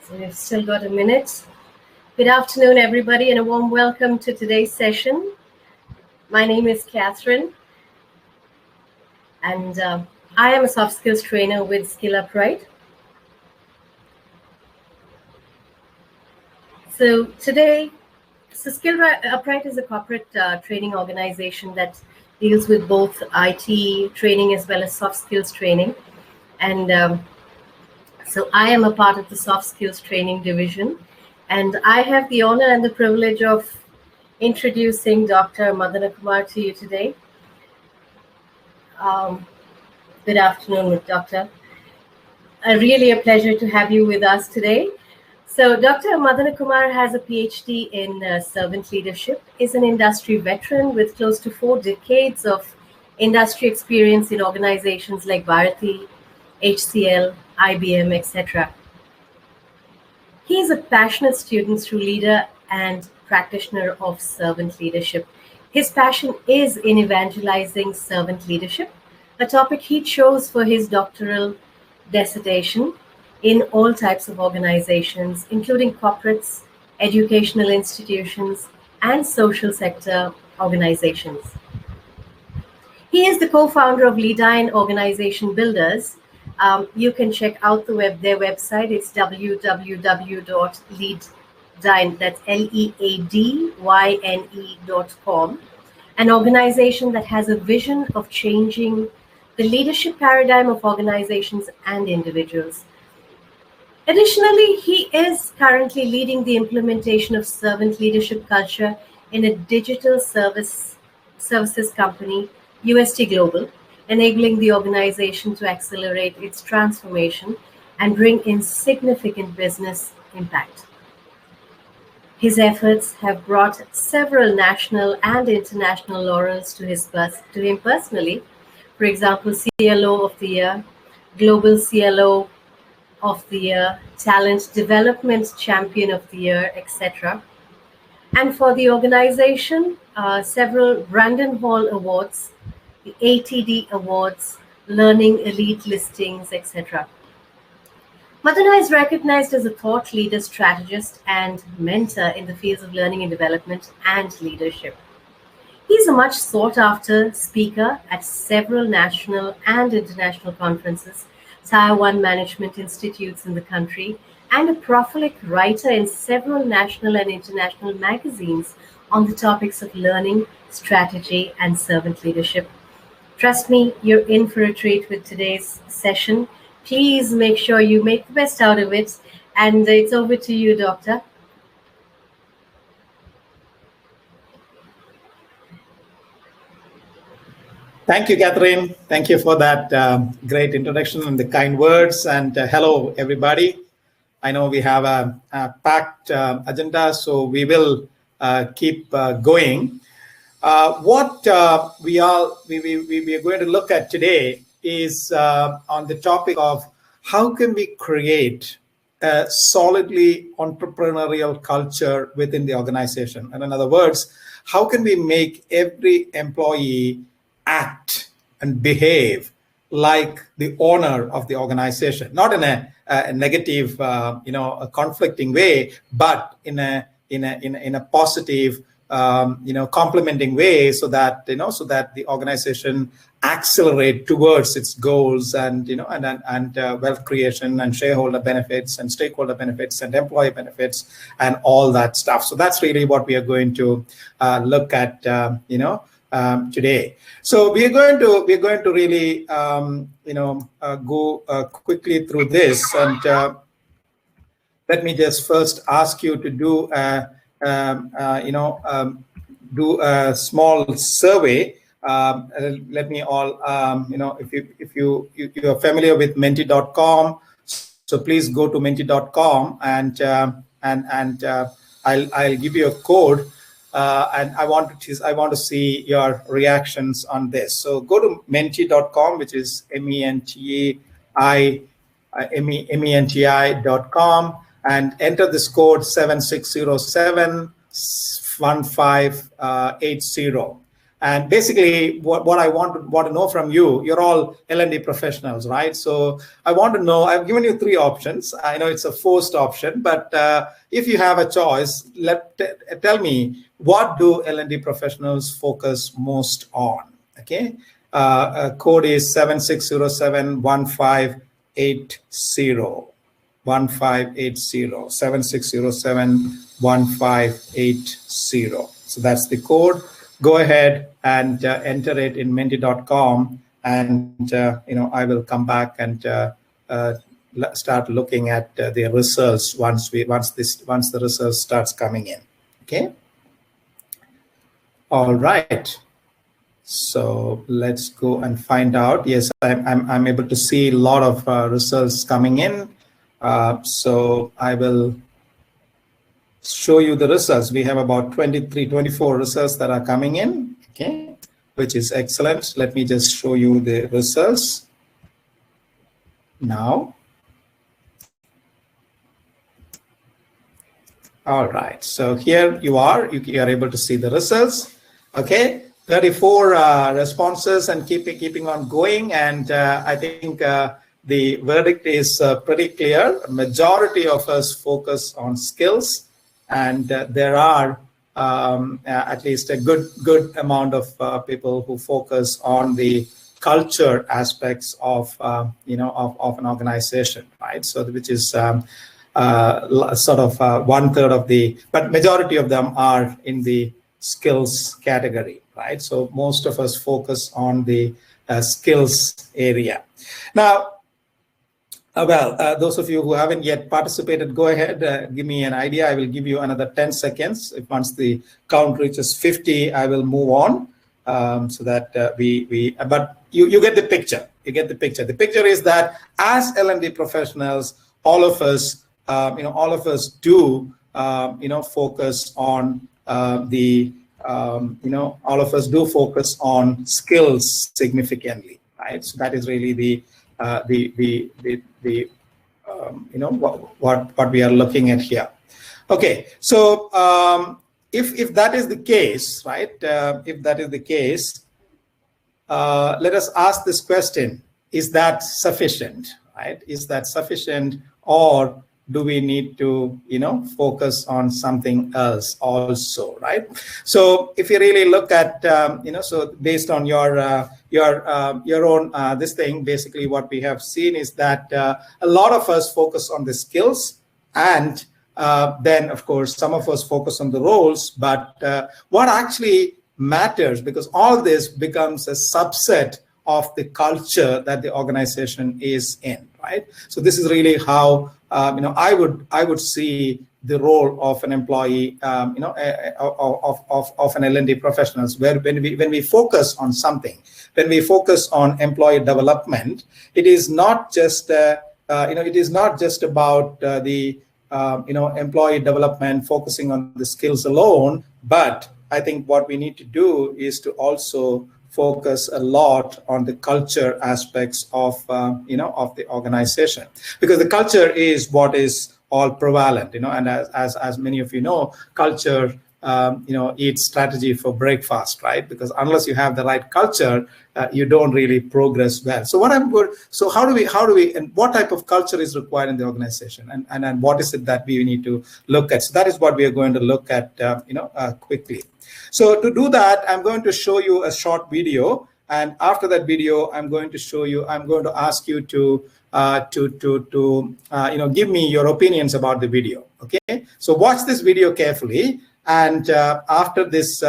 So we've still got a minute. Good afternoon, everybody, and a warm welcome to today's session. My name is Catherine, and I am a soft skills trainer with SkillUpRight. So today, SkillUpRight is a corporate training organization that deals with both IT training as well as soft skills training. And so I am a part of the soft skills training division, and I have the honor and the privilege of introducing Dr. Madana Kumar to you today. Good afternoon, Doctor. Really a pleasure to have you with us today. So Dr. Madana Kumar has a PhD in servant leadership, is an industry veteran with close to 4 decades of industry experience in organizations like Bharati, HCL, IBM, etc. He is a passionate student through leader and practitioner of servant leadership. His passion is in evangelizing servant leadership, a topic he chose for his doctoral dissertation in all types of organizations, including corporates, educational institutions, and social sector organizations. He is the co-founder of Leadine Organization Builders. You can check out their website. It's www.leaddyne, that's LEADYNE.com, an organization that has a vision of changing the leadership paradigm of organizations and individuals. Additionally, he is currently leading the implementation of servant leadership culture in a digital services company, UST Global, enabling the organization to accelerate its transformation and bring in significant business impact. His efforts have brought several national and international laurels to him personally. For example, CLO of the Year, Global CLO of the Year, Talent Development Champion of the Year, etc. And for the organization, several Brandon Hall Awards, the ATD Awards, Learning Elite Listings, etc. Madana is recognized as a thought leader, strategist, and mentor in the fields of learning and development and leadership. He's a much sought-after speaker at several national and international conferences, Tier 1 management institutes in the country, and a prolific writer in several national and international magazines on the topics of learning, strategy, and servant leadership. Trust me, you're in for a treat with today's session. Please make sure you make the best out of it. And it's over to you, Doctor. Thank you, Catherine. Thank you for that great introduction and the kind words. And hello, everybody. I know we have a packed agenda, so we will keep going. What we are going to look at today is on the topic of how can we create a solidly entrepreneurial culture within the organization. And in other words, how can we make every employee act and behave like the owner of the organization, not in a negative, a conflicting way, but in a positive, complementing way, so that the organization accelerate towards its goals and wealth creation and shareholder benefits and stakeholder benefits and employee benefits and all that stuff. So that's really what we are going to look at today. So we are going to really go quickly through this, and let me just first ask you to do do a small survey. Let me all if you are familiar with menti.com, so please go to menti.com and I'll give you a code. And I want to see your reactions on this. So go to menti.com, which is menti.com, and enter this code 76071580. And basically, what I want to know from you, you're all L&D professionals, right? So I want to know, I've given you 3 options. I know it's a forced option, but if you have a choice, tell me, what do L&D professionals focus most on? Okay, code is 7607-1580. 1580, 7607-1580. So that's the code. Go ahead and enter it in Mindy.com, and I will come back and start looking at the results once the results starts coming in. Okay. All right. So let's go and find out. Yes, I'm able to see a lot of results coming in. So I will show you the results. We have about 23, 24 results that are coming in, okay, which is excellent. Let me just show you the results now. All right, so here you are able to see the results. Okay, 34 responses and keeping on going. And I think the verdict is pretty clear. A majority of us focus on skills, and there are at least a good amount of people who focus on the culture aspects of of an organization, right? So which is sort of 1/3 of the, but majority of them are in the skills category, right? So most of us focus on the skills area. Now, those of you who haven't yet participated, go ahead, give me an idea. I will give you another 10 seconds. If once the count reaches 50, I will move on, so that but you get the picture. You get the picture. The picture is that as L&D professionals, all of us do, focus on all of us do focus on skills significantly, right? So that is really what we are looking at here. Okay, so if that is the case, right? If that is the case, let us ask this question: is that sufficient, right? Is that sufficient, or do we need to focus on something else also, right? So if you really look at so based on your own this thing, basically what we have seen is that a lot of us focus on the skills, and then of course some of us focus on the roles. But what actually matters, because all this becomes a subset of the culture that the organization is in, right? So this is really how I would see the role of an employee, of an L&D professionals, where when we focus on something, when we focus on employee development, it is not just it is not just about the employee development, focusing on the skills alone, but I think what we need to do is to also focus a lot on the culture aspects of of the organization, because the culture is what is all prevalent, and as many of you know, culture eats strategy for breakfast, right? Because unless you have the right culture, you don't really progress well. So how do we and what type of culture is required in the organization, and what is it that we need to look at? So that is what we are going to look at quickly. So to do that, I'm going to show you a short video, and after that video, I'm going to ask you to give me your opinions about the video. Okay, so watch this video carefully, and after this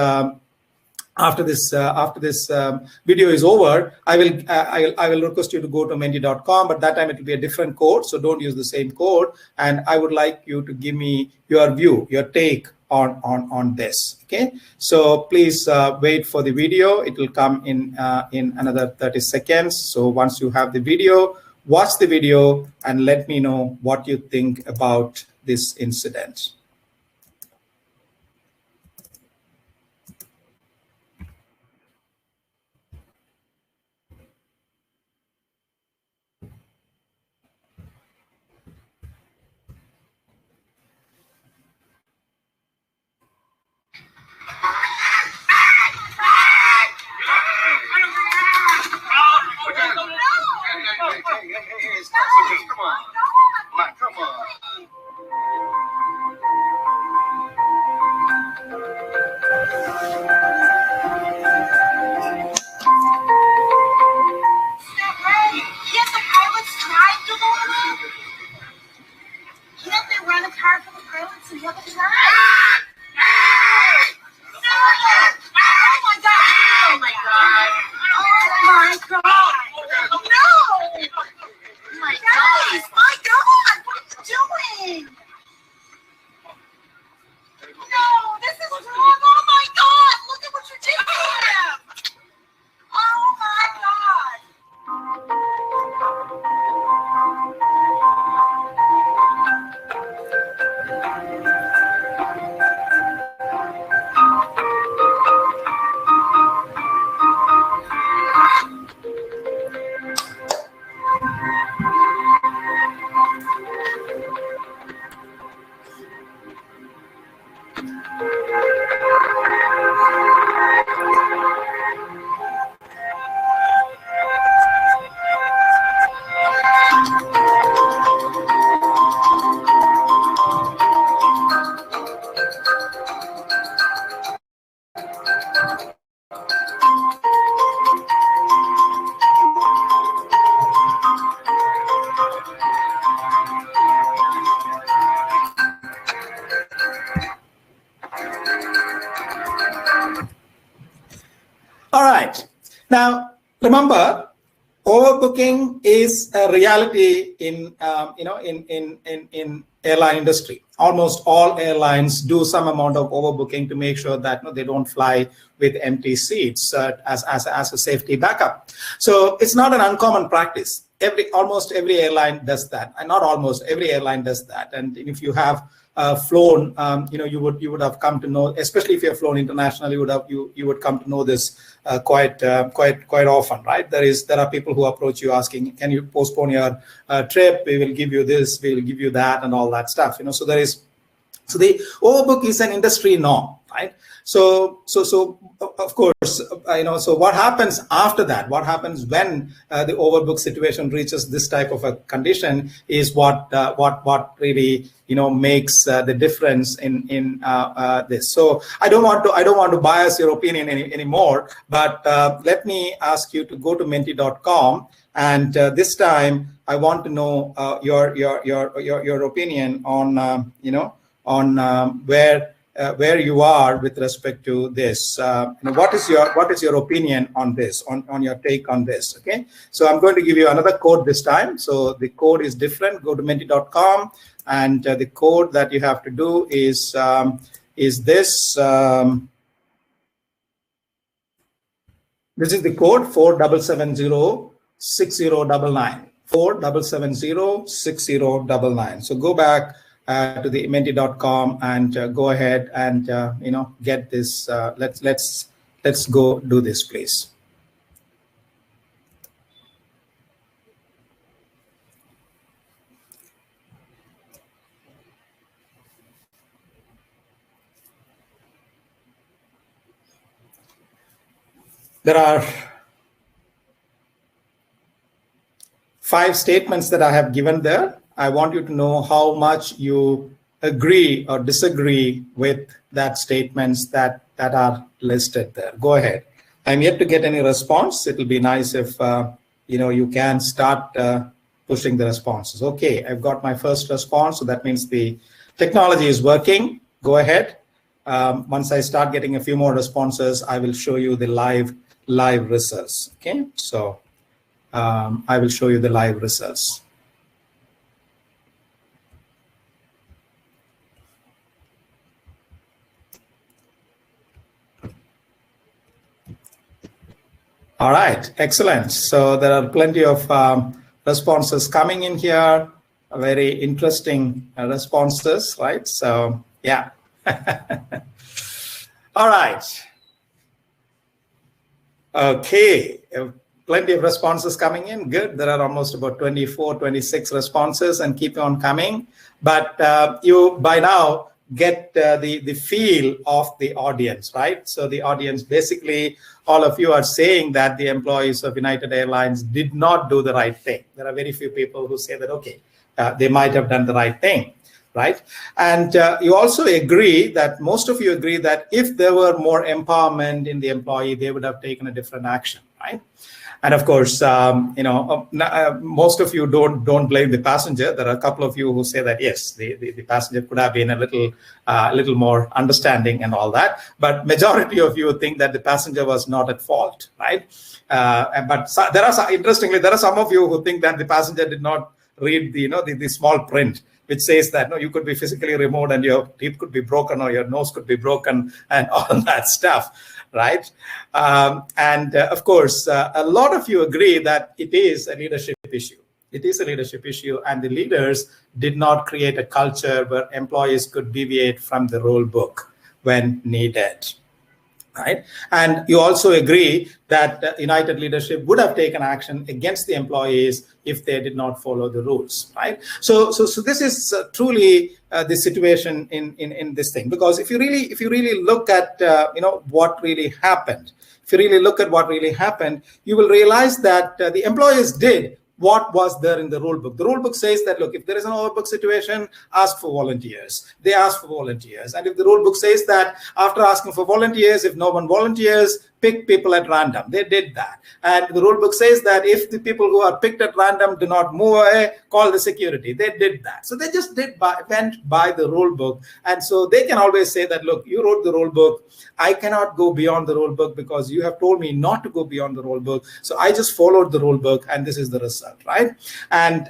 video is over, I will request you to go to Mindy.com, but that time it will be a different code, so don't use the same code. And I would like you to give me your view, your take on this. Okay, so please wait for the video. It will come in another 30 seconds. So once you have the video, watch the video and let me know what you think about this incident. a car full of pilots and look at that. Oh my god! Oh my god! Oh my god! No! My guys! My god! What are you doing? No! This is wrong! Oh my god! Look at what you're doing to him! Oh my god! All right. Now, remember, overbooking is a reality in in airline industry. Almost all airlines do some amount of overbooking to make sure that they don't fly with empty seats as a safety backup. So it's not an uncommon practice. Almost every airline does that, and not almost every airline does that. And if you have flown, you would have come to know, especially if you have flown internationally, you would come to know this quite often, right? There are people who approach you asking, can you postpone your trip? We will give you this, we will give you that, and all that stuff. So the overbook is an industry norm, right? So of course, so what happens after that? What happens when the overbook situation reaches this type of a condition is what really makes the difference in this. So I don't want to bias your opinion anymore, but let me ask you to go to menti.com, and this time I want to know your opinion on where you are with respect to this. What is your opinion on this, on your take on this? Okay, so I'm going to give you another code this time. So the code is different. Go to menti.com, and the code that you have to do is this. This is the code 47706099. 47706099. So go back to the menti.com and go ahead and get this. Let's go do this, please. There are 5 statements that I have given there. I want you to know how much you agree or disagree with that statements that are listed there. Go ahead. I'm yet to get any response. It will be nice if you can start pushing the responses. Okay, I've got my first response, so that means the technology is working. Go ahead. Once I start getting a few more responses, I will show you the live results. Okay, so I will show you the live results. All right, excellent. So there are plenty of responses coming in here, very interesting responses, right? So yeah. All right. Okay, plenty of responses coming in. Good. There are almost about 24, 26 responses, and keep on coming. But you by now get the feel of the audience, right? So the audience, basically, all of you are saying that the employees of United Airlines did not do the right thing. There are very few people who say that, okay, they might have done the right thing, right? And you also agree that, most of you agree that if there were more empowerment in the employee, they would have taken a different action, right? And of course, most of you don't blame the passenger. There are a couple of you who say that yes, the passenger could have been a little more understanding and all that. But majority of you think that the passenger was not at fault, right? But interestingly, there are some of you who think that the passenger did not read the small print, which says that you could be physically removed and your teeth could be broken or your nose could be broken and all that stuff. Right. Of course, a lot of you agree that it is a leadership issue. It is a leadership issue, and the leaders did not create a culture where employees could deviate from the rule book when needed. Right. And you also agree that United leadership would have taken action against the employees if they did not follow the rules. Right. So this is truly the situation in this thing, because if you really look at what really happened, you will realize that the employees did what was there in the rule book. The rule book says that, look, if there is an overbook situation, ask for volunteers. They ask for volunteers. And if the rule book says that after asking for volunteers, if no one volunteers, pick people at random. They did that. And the rule book says that if the people who are picked at random do not move away, call the security. They did that. So they just went by the rule book. And so they can always say that, look, you wrote the rule book. I cannot go beyond the rule book because you have told me not to go beyond the rule book. So I just followed the rule book, and this is the result, right? And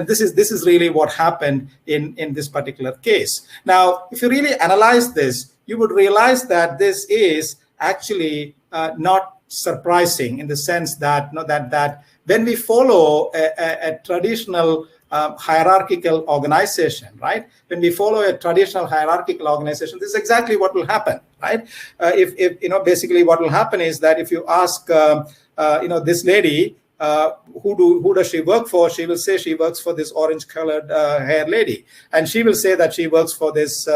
this is really what happened in this particular case. Now, if you really analyze this, you would realize that this is actually not surprising, in the sense that that when we follow a traditional hierarchical organization, right? When we follow a traditional hierarchical organization, this is exactly what will happen, right? If basically what will happen is that if you ask this lady, who does she work for? She will say she works for this orange-colored hair lady, and she will say that she works for this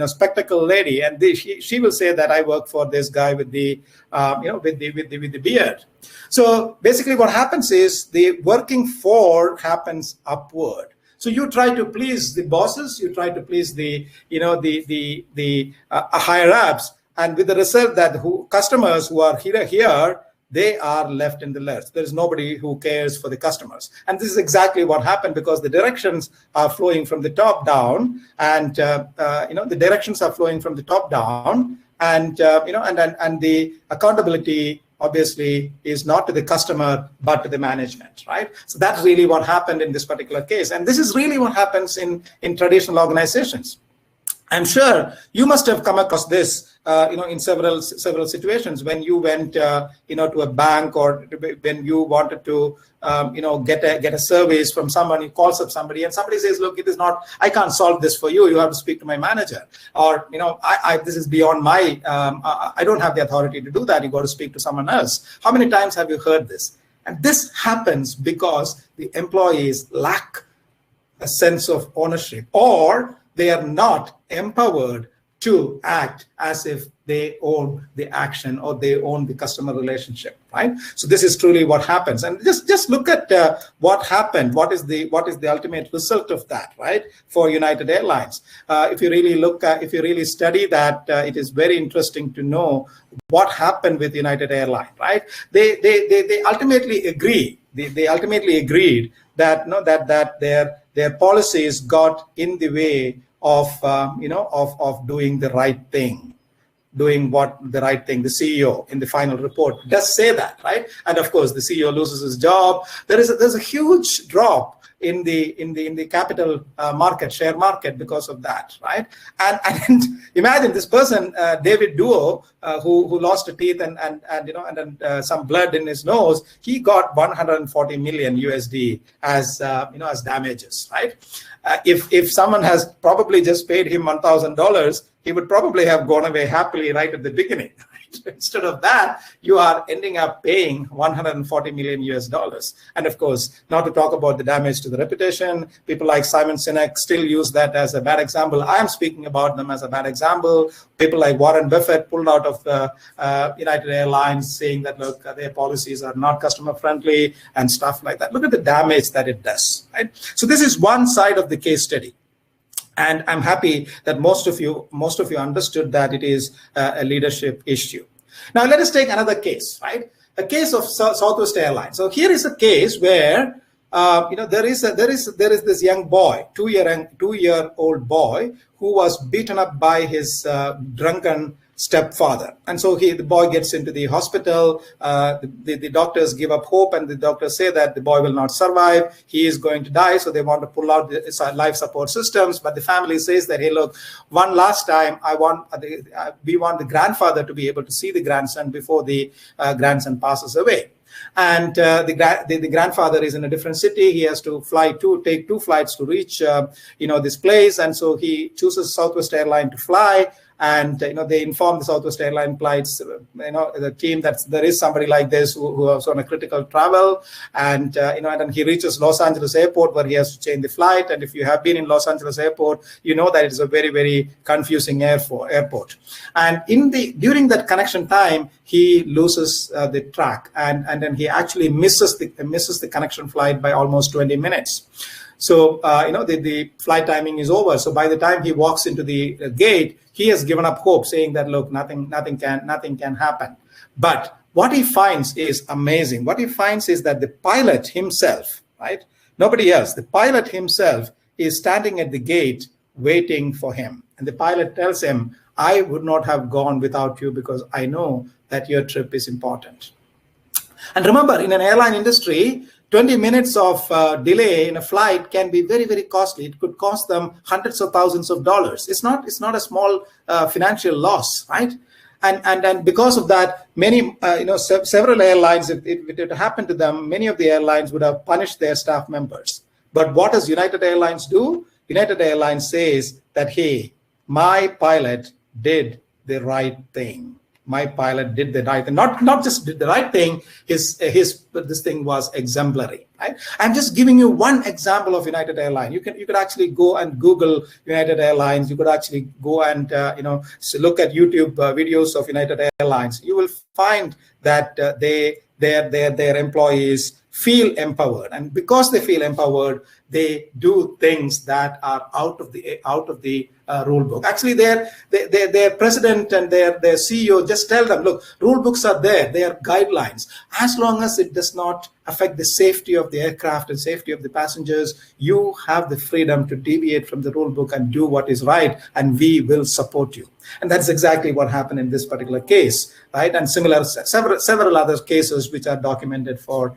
spectacle lady, and she will say that I work for this guy with the with the beard. So basically, what happens is the working for happens upward. So you try to please the bosses, you try to please the higher ups, and with the result that customers who are here, they are left in the lurch. There is nobody who cares for the customers. And this is exactly what happened, because the directions are flowing from the top down, and the directions are flowing from the top down, and the accountability obviously is not to the customer but to the management, right? So that's really what happened in this particular case, and this is really what happens in traditional organizations. I'm sure you must have come across this, in several situations when you went, to a bank, or when you wanted to, get a service from someone. You calls up somebody, and somebody says, "Look, it is not. I can't solve this for you. You have to speak to my manager." Or, this is beyond my. I don't have the authority to do that. You got to speak to someone else. How many times have you heard this? And this happens because the employees lack a sense of ownership, or they are not empowered to act as if they own the action or they own the customer relationship, right? So this is truly what happens. And just look at what happened. What is the ultimate result of that, right? For United Airlines, if you really study that, it is very interesting to know what happened with United Airlines, right? They ultimately agree. They ultimately agreed that that their policies got in the way of doing the right thing, doing the right thing. The CEO in the final report does say that, right? And of course, the CEO loses his job. There's a huge drop in the capital market, share market, because of that, right? And imagine this person, David Duo, who lost a teeth and some blood in his nose. He got 140 million USD as damages, right? If someone has probably just paid him $1,000, he would probably have gone away happily right at the beginning. Instead of that, you are ending up paying 140 million US dollars. And of course, not to talk about the damage to the reputation. People like Simon Sinek still use that as a bad example. I am speaking about them as a bad example. People like Warren Buffett pulled out of United Airlines, saying that, look, their policies are not customer friendly and stuff like that. Look at the damage that it does, right? So this is one side of the case study. And I'm happy that most of you understood that it is a leadership issue. Now, let us take another case, right? a case of Southwest Airlines. So here is a case where there is this young boy, two-year-old boy, who was beaten up by his drunken stepfather, and so the boy gets into the hospital. The doctors give up hope, and the doctors say that the boy will not survive. He is going to die, so they want to pull out the life support systems. But the family says that, hey, look, one last time, we want the grandfather to be able to see the grandson before the grandson passes away. And the grandfather is in a different city. He has to take two flights to reach this place, and so he chooses Southwest Airlines to fly. And they inform the Southwest Airlines flights, the team, that there is somebody like this who is on a critical travel, and and then he reaches Los Angeles Airport, where he has to change the flight. And if you have been in Los Angeles Airport, you know that it is a very, very confusing airport. And during that connection time, he loses the track, and then he actually misses the connection flight by almost 20 minutes. So, the flight timing is over. So by the time he walks into the gate, he has given up hope, saying that, look, nothing can happen. But what he finds is amazing. What he finds is that the pilot himself, right? Nobody else. The pilot himself is standing at the gate waiting for him. And the pilot tells him, I would not have gone without you, because I know that your trip is important. And remember, in an airline industry, 20 minutes of delay in a flight can be very, very costly. It could cost them hundreds of thousands of dollars. It's not a small financial loss, right? And because of that, many several airlines, if it happened to them, many of the airlines would have punished their staff members. But what does United Airlines do? United Airlines says that, hey, my pilot did the right thing. My pilot did the right thing. Not just did the right thing, this thing was exemplary, right? I'm just giving you one example of United Airlines. You could actually go and Google United Airlines. You could actually go and look at YouTube videos of United Airlines. You will find that their employees feel empowered, and because they feel empowered, they do things that are out of the rule book. Actually, their president and their CEO just tell them, look, rule books are there, they are guidelines. As long as it does not affect the safety of the aircraft and safety of the passengers, you have the freedom to deviate from the rule book and do what is right, and we will support you. And that's exactly what happened in this particular case, right? And several other cases which are documented for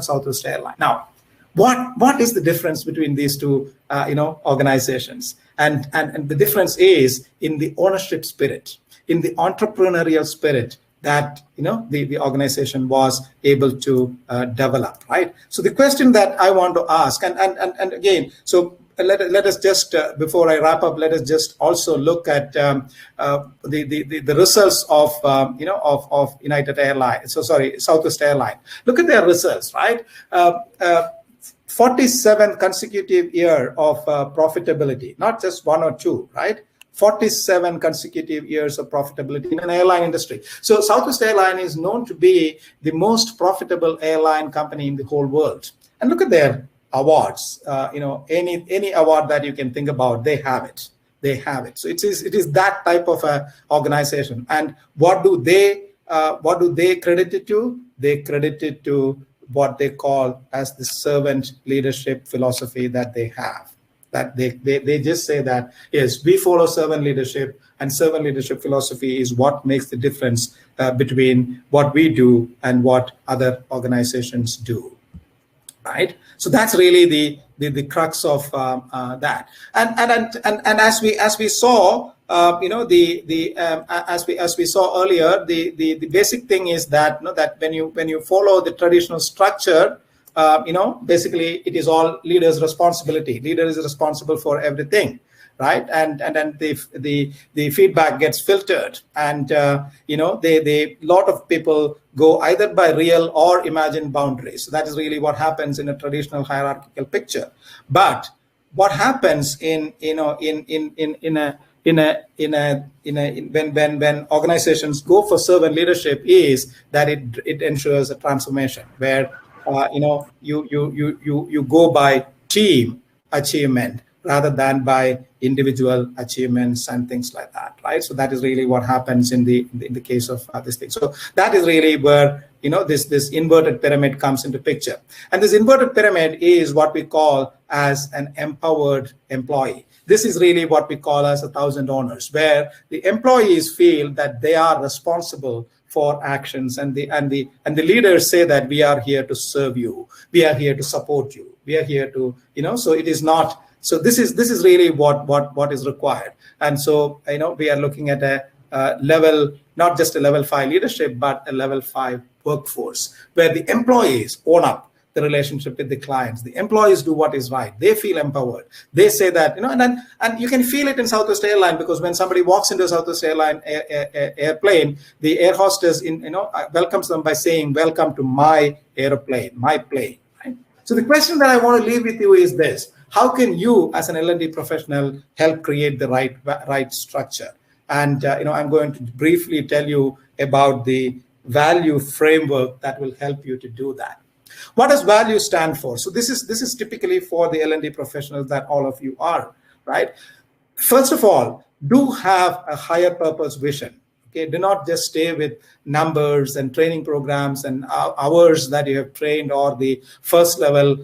Southwest Airlines. Now, what is the difference between these two organizations? And the difference is in the ownership spirit, in the entrepreneurial spirit that the organization was able to develop, right? So the question that I want to ask, and again, so let us just before I wrap up, let us just also look at the results of of United Airlines. So sorry, Southwest Airlines. Look at their results, right? 47th consecutive year of profitability, not just one or two, right? 47 consecutive years of profitability in an airline industry. So Southwest Airlines is known to be the most profitable airline company in the whole world. And look at their awards. Any award that you can think about, they have it. They have it. So it is that type of a organization. And what do they credit it to? They credit it to what they call as the servant leadership philosophy that they have. That they just say that, yes, we follow servant leadership, and servant leadership philosophy is what makes the difference between what we do and what other organizations do, right? So that's really the crux of that. And as we saw, as we saw earlier, the basic thing is that that when you follow the traditional structure, basically it is all leader's responsibility. Leader is responsible for everything, right? And then the feedback gets filtered, and lot of people go either by real or imagined boundaries. So that is really what happens in a traditional hierarchical picture. But what happens when organizations go for servant leadership is that it ensures a transformation where you go by team achievement rather than by individual achievements and things like that, right? So that is really what happens in the case of this thing. So that is really where this inverted pyramid comes into picture. And this inverted pyramid is what we call as an empowered employee. This is really what we call as 1,000 owners, where the employees feel that they are responsible for actions, and the leaders say that we are here to serve you, we are here to support you, we are here to, so it is not. So this is really what is required. And so, we are looking at a level, not just a level 5 leadership, but a level 5 workforce, where the employees own up the relationship with the clients. The employees do what is right. They feel empowered. They say that, and you can feel it in Southwest Airlines, because when somebody walks into a Southwest Airlines airplane, the air hostess welcomes them by saying, "Welcome to my airplane, my plane." Right? So the question that I want to leave with you is this: how can you, as an L&D professional, help create the right structure? And I'm going to briefly tell you about the value framework that will help you to do that. What does value stand for? So this is typically for the L&D professionals that all of you are, right? First of all, do have a higher purpose vision. Okay, do not just stay with numbers and training programs and hours that you have trained, or the first level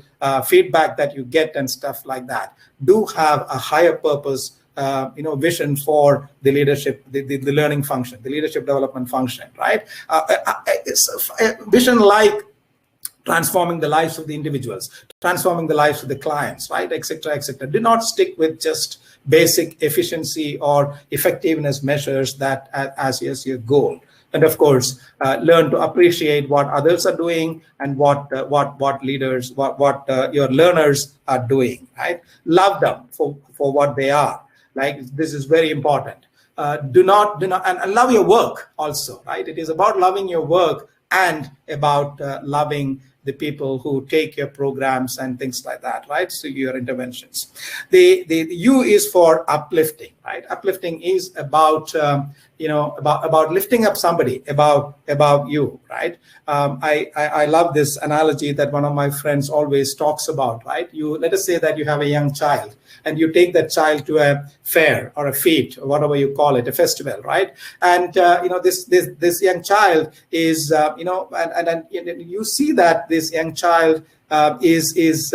feedback that you get and stuff like that. Do have a higher purpose vision for the leadership, the learning function, the leadership development function, right? It's a vision like transforming the lives of the individuals, transforming the lives of the clients, right, etc., etc. Do not stick with just basic efficiency or effectiveness measures that as your goal. And of course, learn to appreciate what others are doing and what leaders, what your learners are doing, right? Love them for what they are. Like, this is very important. Do not, and love your work also, right? It is about loving your work and about loving the people who take your programs and things like that, right? So your interventions. The U is for uplifting, right? Uplifting is about about lifting up somebody, about you, right? I love this analogy that one of my friends always talks about, right? Let us say that you have a young child, and you take that child to a fair or a feat, or whatever you call it, a festival, right? And this young child is and you see that this young child is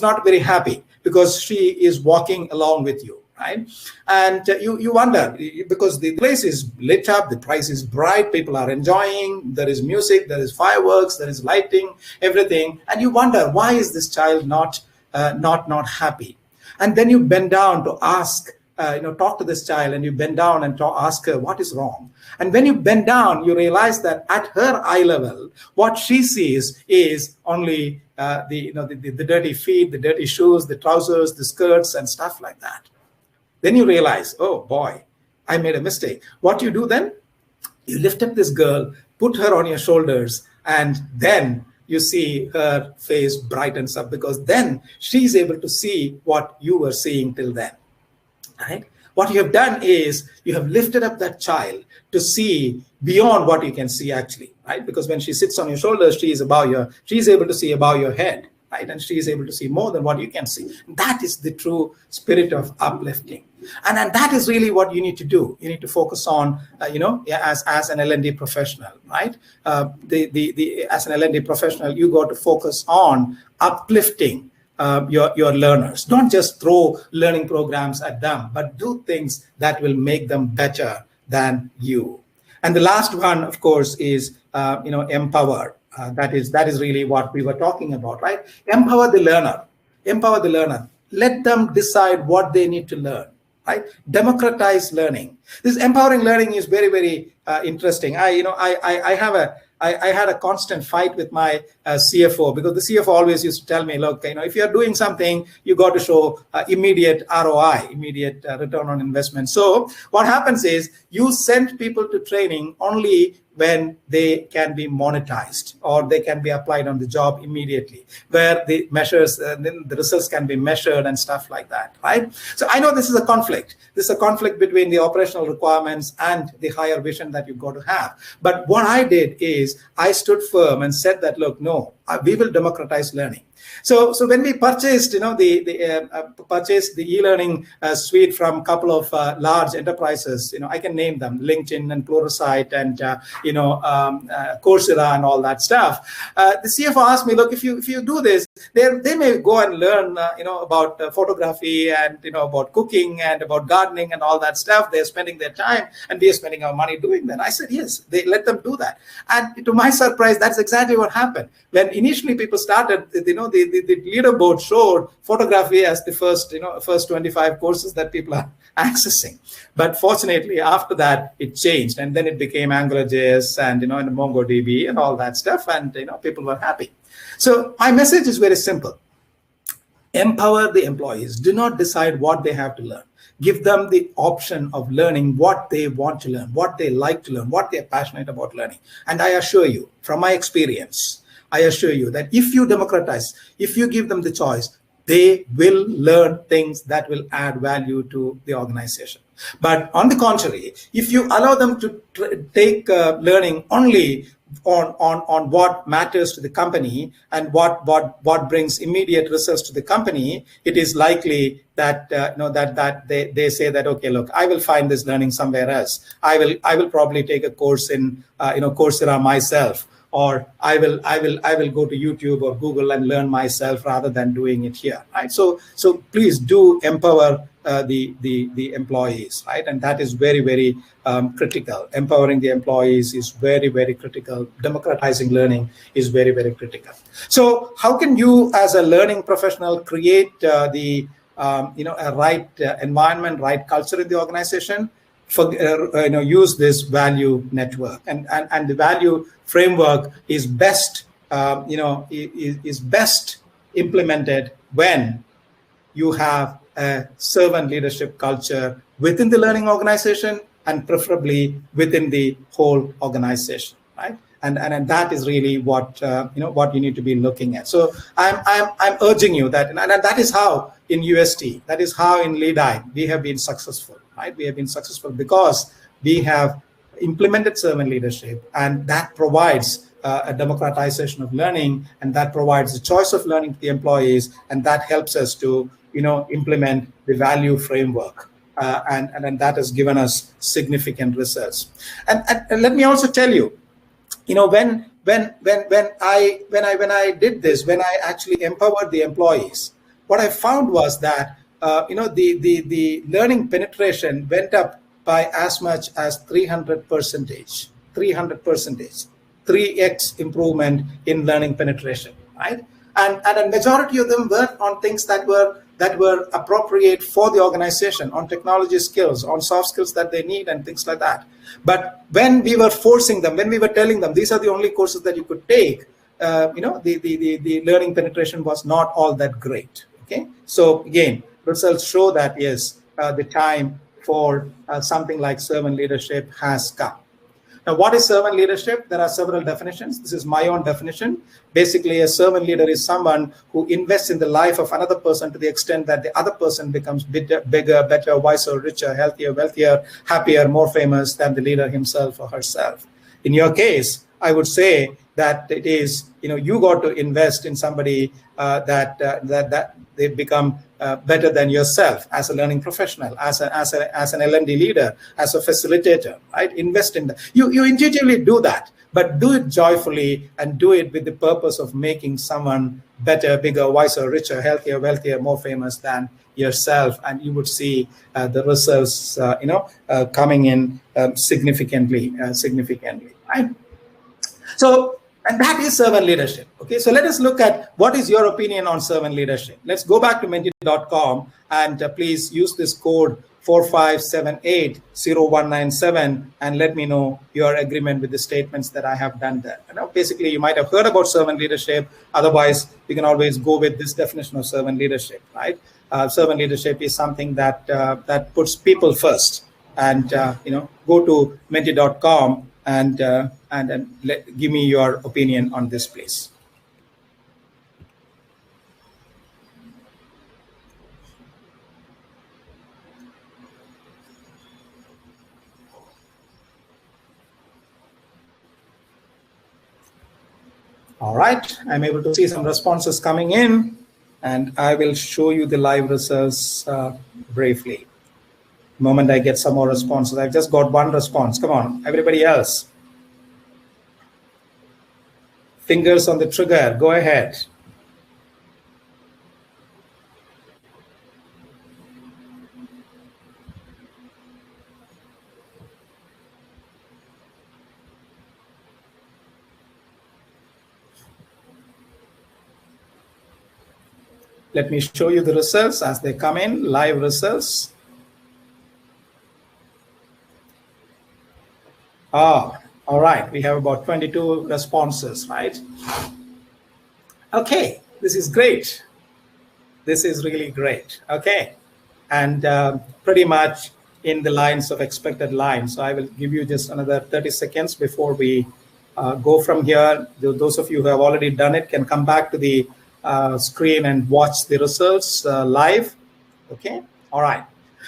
not very happy because she is walking along with you, right? And you wonder, because the place is lit up, the price is bright, people are enjoying, there is music, there is fireworks, there is lighting, everything, and you wonder, why is this child not happy? And then you bend down to ask, talk to this child, and you bend down and ask her what is wrong. And when you bend down, you realize that at her eye level, what she sees is only the dirty feet, the dirty shoes, the trousers, the skirts, and stuff like that. Then you realize, oh boy, I made a mistake. What you do then? You lift up this girl, put her on your shoulders, and then you see her face brightens up, because then she's able to see what you were seeing till then, right? What you have done is you have lifted up that child to see beyond what you can see actually, right? Because when she sits on your shoulders, she's able to see above your head, right? And she is able to see more than what you can see. That is the true spirit of uplifting. And that is really what you need to do. You need to focus on, as an L&D professional, right? As an L&D professional, you got to focus on uplifting your learners. Don't just throw learning programs at them, but do things that will make them better than you. And the last one, of course, is empower. That is really what we were talking about, right? Empower the learner. Empower the learner. Let them decide what they need to learn, right? Democratize learning. This empowering learning is very, very interesting. I had a constant fight with my CFO, because the CFO always used to tell me, look, if you're doing something, you got to show immediate ROI, immediate return on investment. So what happens is you send people to training only when they can be monetized or they can be applied on the job immediately, where the measures, then the results can be measured and stuff like that, right? So I know this is a conflict. This is a conflict between the operational requirements and the higher vision that you've got to have. But what I did is I stood firm and said that, look, no, we will democratize learning. So when we purchased, purchased the e-learning suite from a couple of large enterprises, I can name them: LinkedIn and Pluralsight and Coursera and all that stuff. The CFO asked me, look, if you do this, they may go and learn about photography and about cooking and about gardening and all that stuff. They're spending their time and we are spending our money doing that. I said, yes, they let them do that. And to my surprise, that's exactly what happened. When initially people started, the leaderboard showed photography as the first 25 courses that people are accessing. But fortunately, after that, it changed, and then it became AngularJS and and MongoDB and all that stuff, and people were happy. So my message is very simple: empower the employees. Do not decide what they have to learn. Give them the option of learning what they want to learn, what they like to learn, what they're passionate about learning. And I assure you, from my experience, I assure you that if you democratize, if you give them the choice, they will learn things that will add value to the organization. But on the contrary, if you allow them to take learning only on what matters to the company and what brings immediate results to the company, it is likely that that they say that, okay, look, I will find this learning somewhere else. I will probably take a course in Coursera myself, or I will go to YouTube or Google and learn myself rather than doing it here, right? So please do empower the employees, right? And that is very, very critical. Empowering the employees is very, very critical. Democratizing learning is very, very critical. So how can you, as a learning professional, create a right environment, right culture in the organization? Use this value network, and the value framework is best is best implemented when you have a servant leadership culture within the learning organization, and preferably within the whole organization, right? And that is really what what you need to be looking at. So I'm urging you that, and that is how in UST, that is how in LEADI we have been successful, right? We have been successful because we have implemented servant leadership, and that provides a democratization of learning, and that provides the choice of learning to the employees, and that helps us to implement the value framework. And that has given us significant results. And let me also tell you, when I did this, when I actually empowered the employees, what I found was that the learning penetration went up by as much as 300%, 3x improvement in learning penetration, right? And a majority of them were on things that were appropriate for the organization, on technology skills, on soft skills that they need, and things like that. But when we were forcing them, when we were telling them these are the only courses that you could take, the learning penetration was not all that great. Okay, so again, results show that yes, the time for something like servant leadership has come. Now, what is servant leadership? There are several definitions. This is my own definition. Basically, a servant leader is someone who invests in the life of another person to the extent that the other person becomes bigger, better, wiser, richer, healthier, wealthier, happier, more famous than the leader himself or herself. In your case, I would say that it is, you got to invest in somebody that they become better than yourself as a learning professional, as an L&D leader, as a facilitator, right? Invest in that. You intuitively do that, but do it joyfully and do it with the purpose of making someone better, bigger, wiser, richer, healthier, wealthier, more famous than yourself, and you would see the results, coming in significantly, right? So, and that is servant leadership. Okay, so let us look at what is your opinion on servant leadership. Let's go back to Mindy.com and please use this code 45780197 and let me know your agreement with the statements that I have done there. Basically, you might have heard about servant leadership. Otherwise, you can always go with this definition of servant leadership, right? Servant leadership is something that that puts people first. And go to Mindy.com and give me your opinion on this, please. All right, I'm able to see some responses coming in, and I will show you the live results briefly. The moment I get some more responses. I've just got one response. Come on, everybody else. Fingers on the trigger, go ahead. Let me show you the results as they come in, live results. All right, we have about 22 responses, right? Okay, this is great. This is really great, okay. And pretty much in the lines of expected lines. So I will give you just another 30 seconds before we go from here. Those of you who have already done it can come back to the screen and watch the results live. Okay, all right.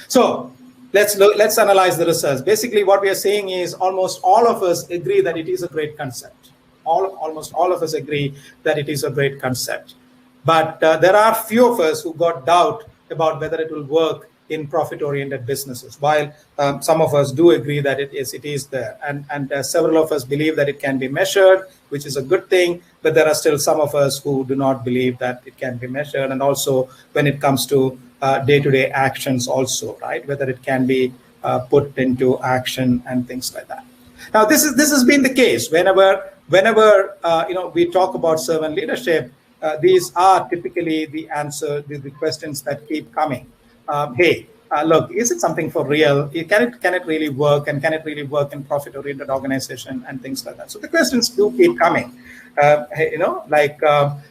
So let's analyze the results. Basically, what we are saying is almost all of us agree that it is a great concept. Almost all of us agree that it is a great concept. But there are few of us who got doubt about whether it will work in profit-oriented businesses, while some of us do agree that it is there. And several of us believe that it can be measured, which is a good thing, but there are still some of us who do not believe that it can be measured. And also when it comes to day-to-day actions also, right, whether it can be put into action and things like that. Now, this has been the case whenever we talk about servant leadership. These are typically the answer, the questions that keep coming. Hey, look, is it something for real? Can it really work? And can it really work in profit-oriented organization and things like that? So the questions do keep coming. Hey,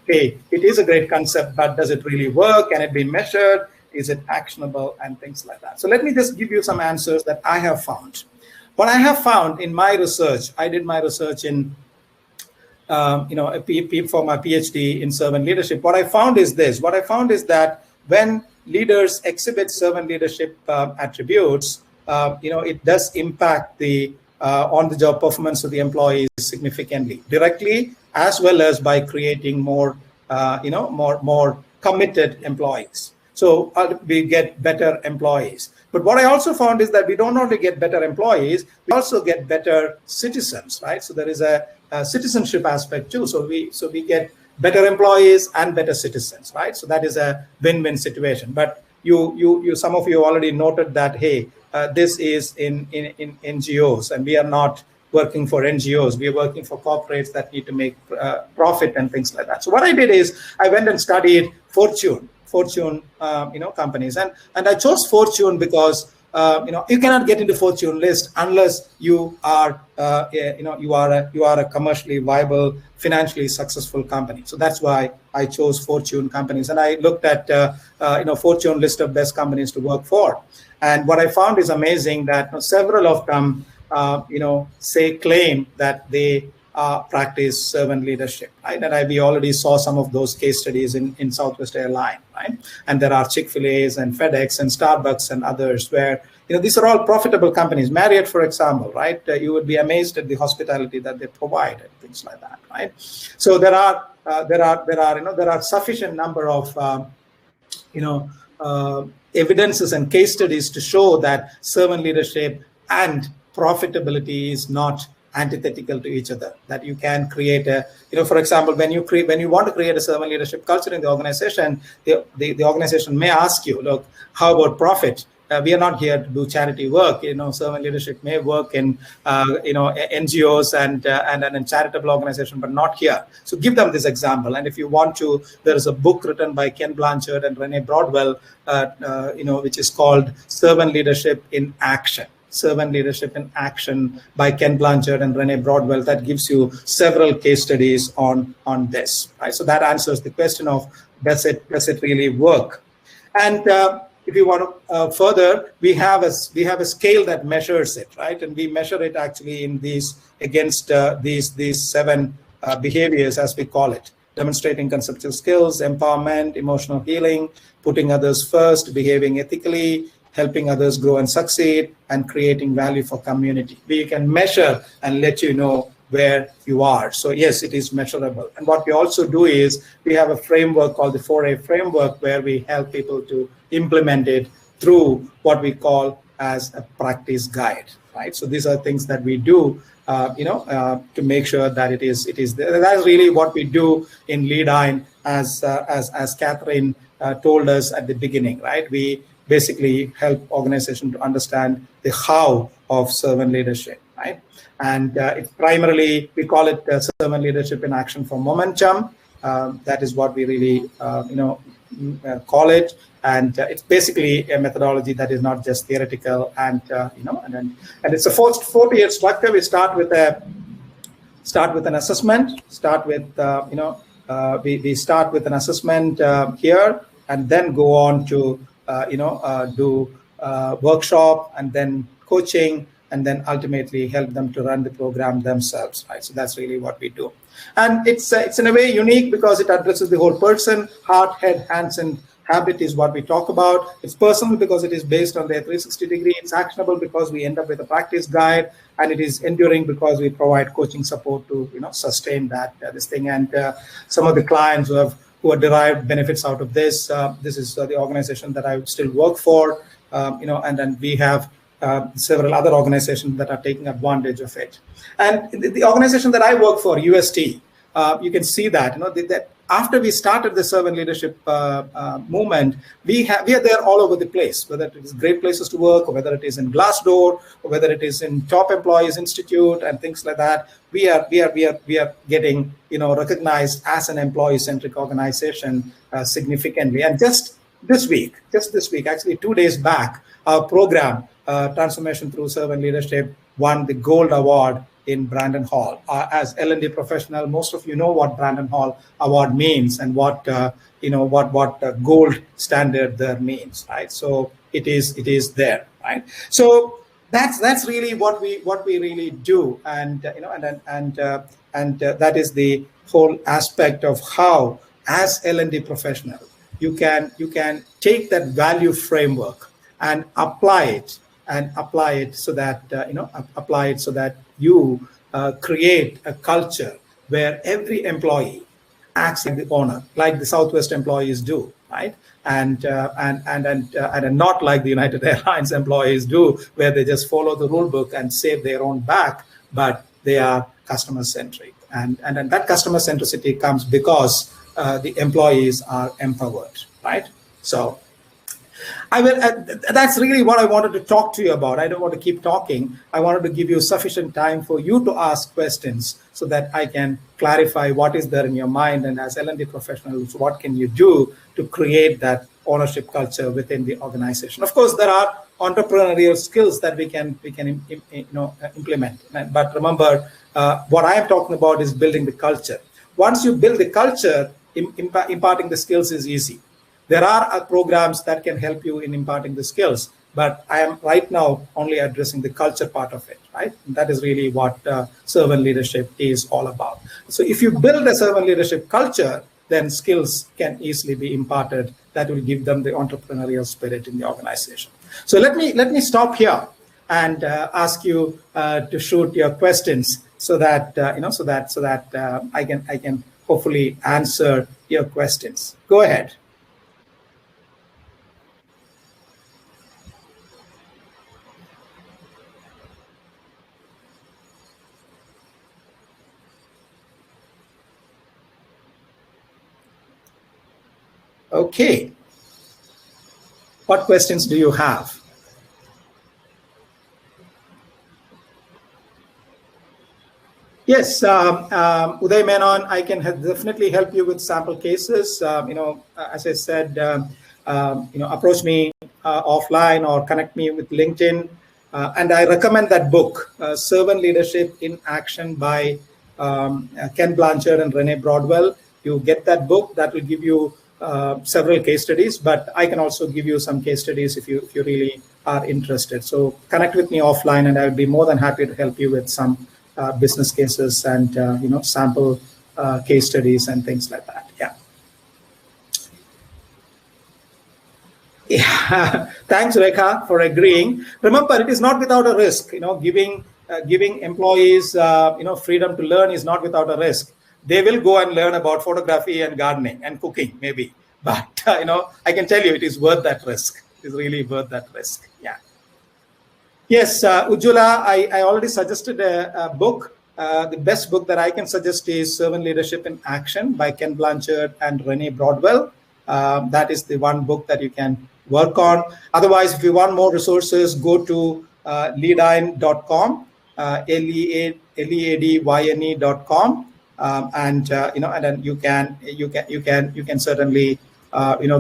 hey, it is a great concept, but does it really work? Can it be measured? Is it actionable? And things like that. So let me just give you some answers that I have found. What I have found in my research, I did my research in for my PhD in servant leadership. What I found is this. What I found is that when leaders exhibit servant leadership attributes, it does impact the on-the-job performance of the employees significantly, directly, as well as by creating more committed employees. So we get better employees. But what I also found is that we don't only get better employees, we also get better citizens, right? So there is a citizenship aspect too. So we get better employees and better citizens, right? So that is a win-win situation. But you some of you already noted that, hey, this is in NGOs, and we are not working for NGOs. We are working for corporates that need to make profit and things like that. So what I did is I went and studied Fortune companies, and I chose Fortune because you cannot get into Fortune list unless you are a commercially viable, financially successful company. So that's why I chose Fortune companies, and I looked at Fortune list of best companies to work for. And what I found is amazing that several of them claim that they practice servant leadership, right? And we already saw some of those case studies in Southwest Airlines, right? And there are Chick-fil-A's and FedEx and Starbucks and others where, these are all profitable companies. Marriott, for example, right? You would be amazed at the hospitality that they provide and things like that, right? So there are sufficient number of evidences and case studies to show that servant leadership and profitability is not antithetical to each other, that you can create for example, when you want to create a servant leadership culture in the organization, the organization may ask you, look, how about profit? We are not here to do charity work. Servant leadership may work in NGOs and in charitable organization, but not here. So give them this example. And if you want to, there is a book written by Ken Blanchard and Renee Broadwell, which is called Servant Leadership in Action. Servant Leadership in Action by Ken Blanchard and Renee Broadwell, that gives you several case studies on this, right? So that answers the question of does it really work? And if you want to further, we have a scale that measures it, right? And we measure it actually in these 7 behaviors, as we call it: demonstrating conceptual skills, empowerment, emotional healing, putting others first, behaving ethically, helping others grow and succeed, and creating value for community. We can measure and let you know where you are. So yes, it is measurable. And what we also do is we have a framework called the 4A framework, where we help people to implement it through what we call as a practice guide, right? So these are things that we do, to make sure that it is there. That's really what we do in Leadine, as Catherine told us at the beginning, right? We basically help organizations to understand the how of servant leadership, right? And it's primarily, we call it servant leadership in action for momentum. That is what we really, call it. And it's basically a methodology that is not just theoretical. And and it's a 4-year structure. We start with an assessment. We start with an assessment here, and then go on to do workshop, and then coaching, and then ultimately help them to run the program themselves, right? So that's really what we do. And it's in a way unique because it addresses the whole person. Heart, head, hands, and habit is what we talk about. It's personal because it is based on their 360-degree. It's actionable because we end up with a practice guide, and it is enduring because we provide coaching support to sustain that this thing. And some of the clients who have derived benefits out of this. This is the organization that I still work for, and then we have several other organizations that are taking advantage of it. And the organization that I work for, UST, you can see that that after we started the servant leadership movement, we are there all over the place, whether it is Great Places to Work, or whether it is in Glassdoor, or whether it is in Top Employees Institute and things like that. We are getting recognized as an employee-centric organization significantly. And just this week, actually 2 days back, our program, Transformation Through Servant Leadership, won the Gold Award in Brandon Hall. As L&D professional, most of you know what Brandon Hall Award means, and what gold standard there means, right? So it is there, right? So that's really what we really do, and that is the whole aspect of how, as L&D professional, you can take that value framework and apply it so that you create a culture where every employee acts like the owner, like the Southwest employees do, right? And not like the United Airlines employees do, where they just follow the rule book and save their own back, but they are customer centric. And that customer centricity comes because the employees are empowered, right? So that's really what I wanted to talk to you about. I don't want to keep talking. I wanted to give you sufficient time for you to ask questions so that I can clarify what is there in your mind. And as L&D professionals, what can you do to create that ownership culture within the organization? Of course, there are entrepreneurial skills that we can implement. But remember, what I am talking about is building the culture. Once you build the culture, imparting the skills is easy. There are programs that can help you in imparting the skills, but I am right now only addressing the culture part of it, right? And that is really what servant leadership is all about. So if you build a servant leadership culture, then skills can easily be imparted that will give them the entrepreneurial spirit in the organization. So let me stop here and ask you to shoot your questions so that I can hopefully answer your questions. Go ahead. Okay. What questions do you have? Yes, Uday Menon, I can definitely help you with sample cases. As I said, approach me offline or connect me with LinkedIn. And I recommend that book, Servant Leadership in Action by Ken Blanchard and Renee Broadwell. You get that book, that will give you several case studies, but I can also give you some case studies if you really are interested. So connect with me offline, and I'll be more than happy to help you with some business cases and sample case studies and things like that. Yeah. Thanks, Rekha, for agreeing. Remember, it is not without a risk. Giving giving employees, freedom to learn is not without a risk. They will go and learn about photography and gardening and cooking, maybe. But, I can tell you it is worth that risk. It is really worth that risk. Yeah. Yes, Ujjwala, I already suggested a book. The best book that I can suggest is Servant Leadership in Action by Ken Blanchard and Renee Broadwell. That is the one book that you can work on. Otherwise, if you want more resources, go to leadine.com, leadyne.com, and then you can certainly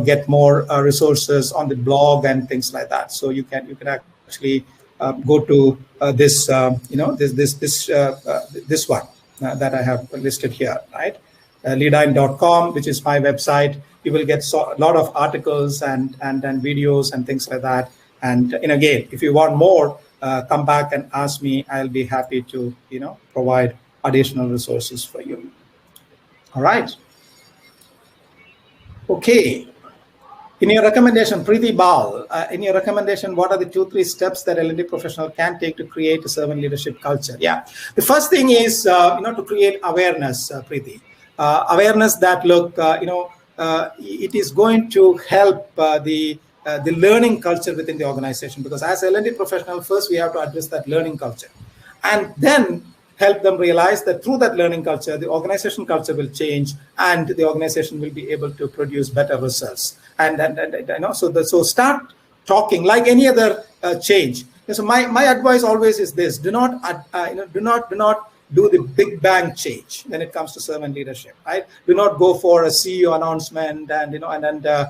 get more resources on the blog and things like that. So you can actually go to this one that I have listed here, right? leadine.com, which is my website. You will get a lot of articles and videos and things like that. And again, if you want more, come back and ask me. I'll be happy to provide additional resources for you. All right. Okay. In your recommendation, Preeti Bal, in your recommendation, what are the 2-3 steps that L&D professional can take to create a servant leadership culture? Yeah, the first thing is to create awareness, Preeti. Awareness that it is going to help the learning culture within the organization, because as L&D professional, first we have to address that learning culture, and then help them realize that through that learning culture, the organization culture will change, and the organization will be able to produce better results. So start talking like any other change. So my advice always is this: do not do the big bang change when it comes to servant leadership, right? Do not go for a CEO announcement and a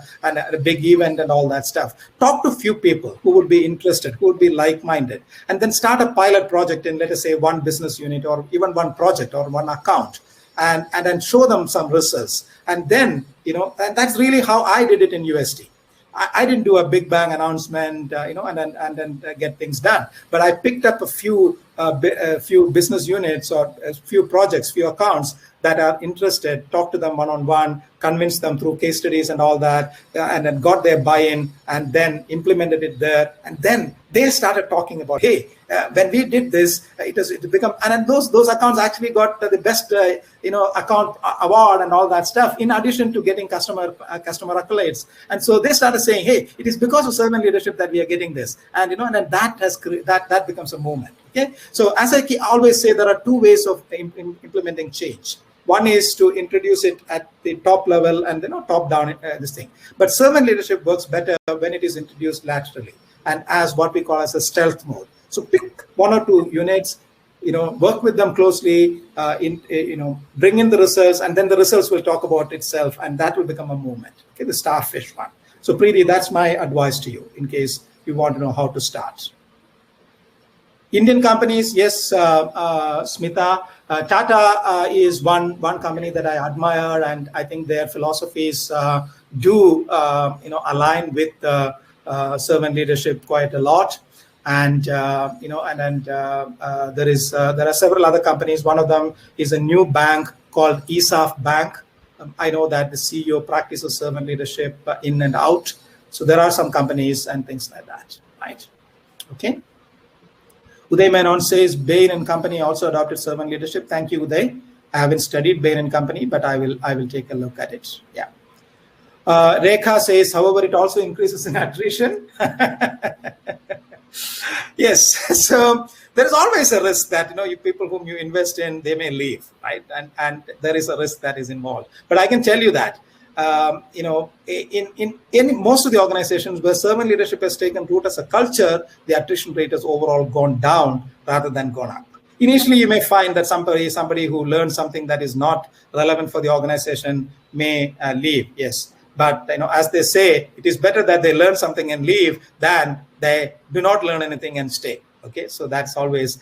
big event and all that stuff. Talk to few people who would be interested, who would be like-minded, and then start a pilot project in, let us say, one business unit or even one project or one account, and then show them some results. And then, and that's really how I did it in USD. I didn't do a big bang announcement, and then get things done. But I picked up a few business units or a few projects, few accounts that are interested, talk to them one-on-one, convince them through case studies and all that, and then got their buy-in and then implemented it there. And then they started talking about, hey, when we did this, it become, and then those accounts actually got the best account award and all that stuff, in addition to getting customer accolades. And so they started saying, hey, it is because of servant leadership that we are getting this, and and then that becomes a movement. Okay, so as I always say, there are two ways of implementing change. One is to introduce it at the top level and top down this thing. But servant leadership works better when it is introduced laterally and as what we call as a stealth mode. So pick 1 or 2 units, work with them closely, bring in the results, and then the results will talk about itself, and that will become a movement. Okay, the starfish one. So Preeti, that's my advice to you in case you want to know how to start. Indian companies, yes, Smita, Tata is one company that I admire, and I think their philosophies do align with servant leadership quite a lot. And there are several other companies. One of them is a new bank called ESAF Bank. I know that the CEO practices servant leadership in and out. So there are some companies and things like that, right? Okay. Uday Menon says Bain and Company also adopted servant leadership. Thank you, Uday. I haven't studied Bain and Company, but I will take a look at it. Yeah. Rekha says, however, it also increases in attrition. Yes. So there is always a risk that you people whom you invest in, they may leave, right? And there is a risk that is involved. But I can tell you that in most of the organizations where servant leadership has taken root as a culture, the attrition rate has overall gone down rather than gone up. Initially, you may find that somebody who learns something that is not relevant for the organization may leave. Yes, but as they say, it is better that they learn something and leave than they do not learn anything and stay. Okay, so that's always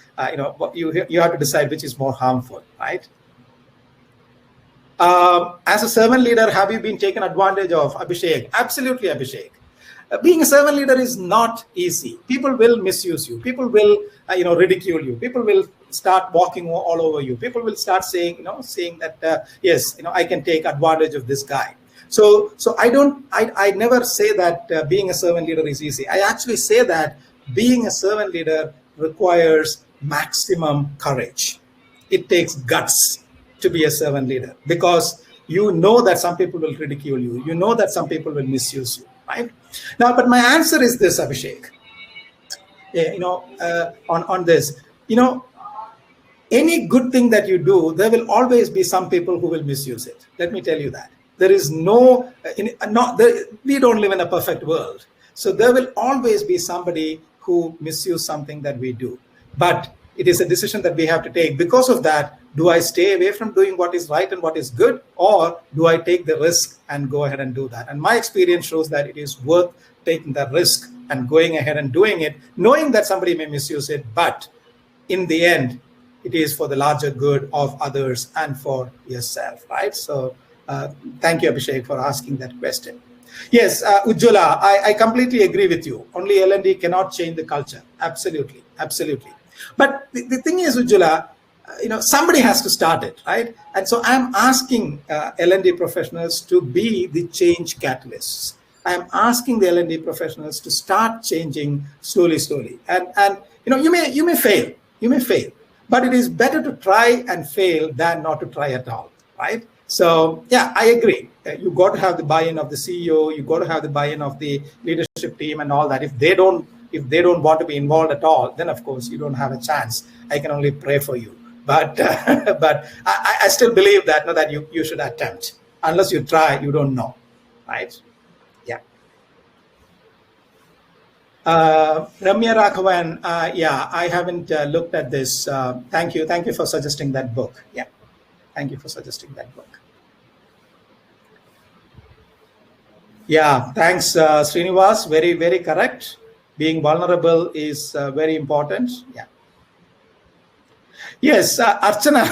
you have to decide which is more harmful, right? As a servant leader, have you been taken advantage of, Abhishek? Absolutely, Abhishek. Being a servant leader is not easy. People will misuse you. People will, ridicule you. People will start walking all over you. People will start saying that, yes, I can take advantage of this guy. So I never say that being a servant leader is easy. I actually say that being a servant leader requires maximum courage. It takes guts to be a servant leader, because you know that some people will ridicule you. You know that some people will misuse you, right? Now, but my answer is this, Abhishek. On this, any good thing that you do, there will always be some people who will misuse it. Let me tell you that. There is we don't live in a perfect world. So there will always be somebody who misuse something that we do. But it is a decision that we have to take. Because of that, do I stay away from doing what is right and what is good, or do I take the risk and go ahead and do that? And my experience shows that it is worth taking that risk and going ahead and doing it, knowing that somebody may misuse it, but in the end, it is for the larger good of others and for yourself, right? So thank you, Abhishek, for asking that question. Yes, Ujjwala, I completely agree with you. Only L&D cannot change the culture. Absolutely, absolutely. But the thing is, Ujjwala, somebody has to start it, right? And so I'm asking L&D professionals to be the change catalysts. I'm asking the L&D professionals to start changing slowly. And you may fail, but it is better to try and fail than not to try at all, right? So yeah, I agree. You got to have the buy-in of the CEO. You got to have the buy-in of the leadership team and all that. If they don't want to be involved at all, then of course you don't have a chance. I can only pray for you. But I still believe that you should attempt. Unless you try, you don't know, right? Yeah. Ramya Raghavan, I haven't looked at this. Thank you for suggesting that book. Yeah, thank you for suggesting that book. Yeah, thanks, Srinivas. Very, very correct. Being vulnerable is very important. Yeah. Yes, Archana.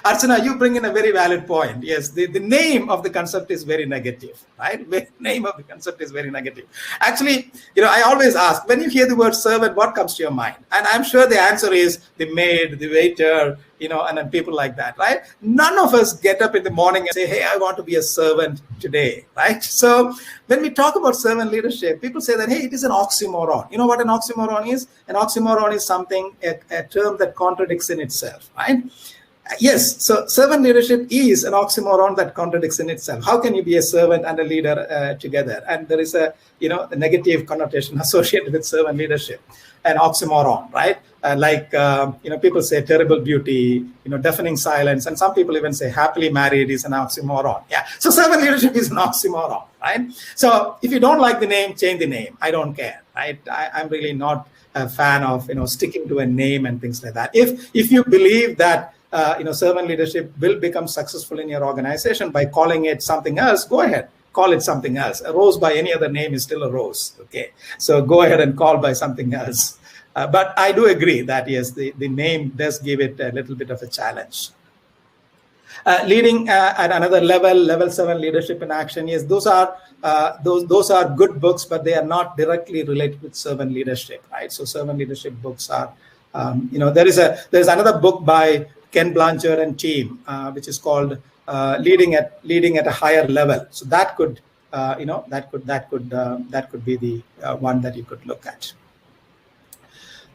Archana, you bring in a very valid point. Yes, the name of the concept is very negative, right? The name of the concept is very negative. Actually, I always ask, when you hear the word servant, what comes to your mind? And I'm sure the answer is the maid, the waiter, and then people like that, right? None of us get up in the morning and say, hey, I want to be a servant today, right? So when we talk about servant leadership, people say that, hey, it is an oxymoron. You know what an oxymoron is? An oxymoron is something, a term that contradicts in itself, right? Yes, so servant leadership is an oxymoron that contradicts in itself. How can you be a servant and a leader together? And there is a negative connotation associated with servant leadership, an oxymoron, right? People say terrible beauty, deafening silence, and some people even say happily married is an oxymoron. Yeah, so servant leadership is an oxymoron, right? So if you don't like the name, change the name. I don't care, right? I'm really not a fan of sticking to a name and things like that. If you believe that servant leadership will become successful in your organization by calling it something else, go ahead, call it something else. A rose by any other name is still a rose. Okay, so go ahead and call by something else. But I do agree that yes, the name does give it a little bit of a challenge. Leading at another level 7 leadership in action. Yes, those are good books, but they are not directly related with servant leadership, right? So servant leadership books are, there's another book by Ken Blanchard and team, which is called leading at a higher level. So that could be the one that you could look at.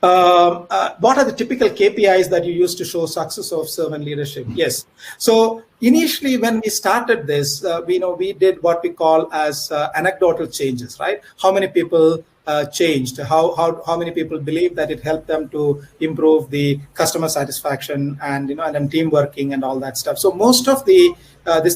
What are the typical KPIs that you use to show success of servant leadership? Yes. So initially, when we started this, we did what we call as anecdotal changes, right? How many people changed? How many people believe that it helped them to improve the customer satisfaction and and team working and all that stuff. So most of these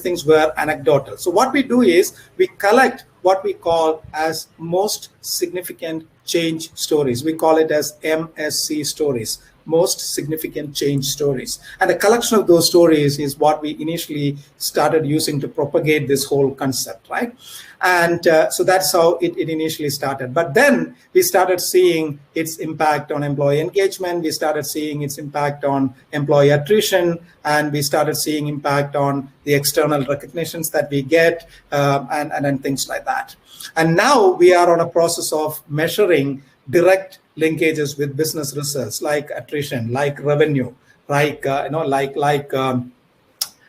things were anecdotal. So what we do is we collect what we call as most significant change stories. We call it as MSC stories, most significant change stories. And a collection of those stories is what we initially started using to propagate this whole concept, right? And so that's how it initially started. But then we started seeing its impact on employee engagement. We started seeing its impact on employee attrition, and we started seeing impact on the external recognitions that we get, and things like that. And now we are on a process of measuring direct linkages with business results like attrition, like revenue, like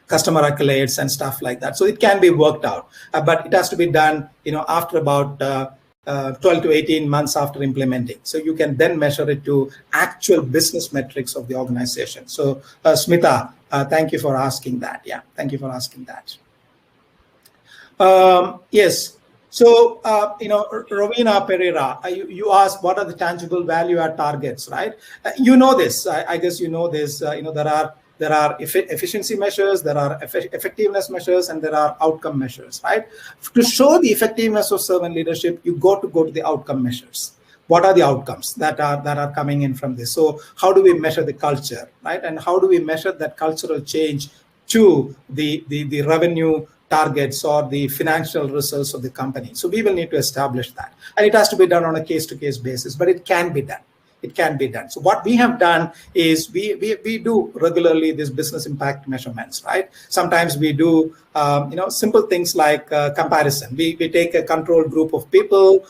customer accolades and stuff like that. So it can be worked out, but it has to be done, after about 12 to 18 months after implementing. So you can then measure it to actual business metrics of the organization. So Smita, thank you for asking that. Yeah, thank you for asking that. Yes. So, Rovina Pereira, you asked what are the tangible value add targets, right? You know this. I guess you know this. There are efficiency measures, there are effectiveness measures, and there are outcome measures, right? To show the effectiveness of servant leadership, you go to the outcome measures. What are the outcomes that are coming in from this? So how do we measure the culture, right? And how do we measure that cultural change to the revenue targets or the financial results of the company? So we will need to establish that. And it has to be done on a case-to-case basis, but it can be done. It can be done. So what we have done is we do regularly these business impact measurements, right? Sometimes we do simple things like comparison. We take a control group of people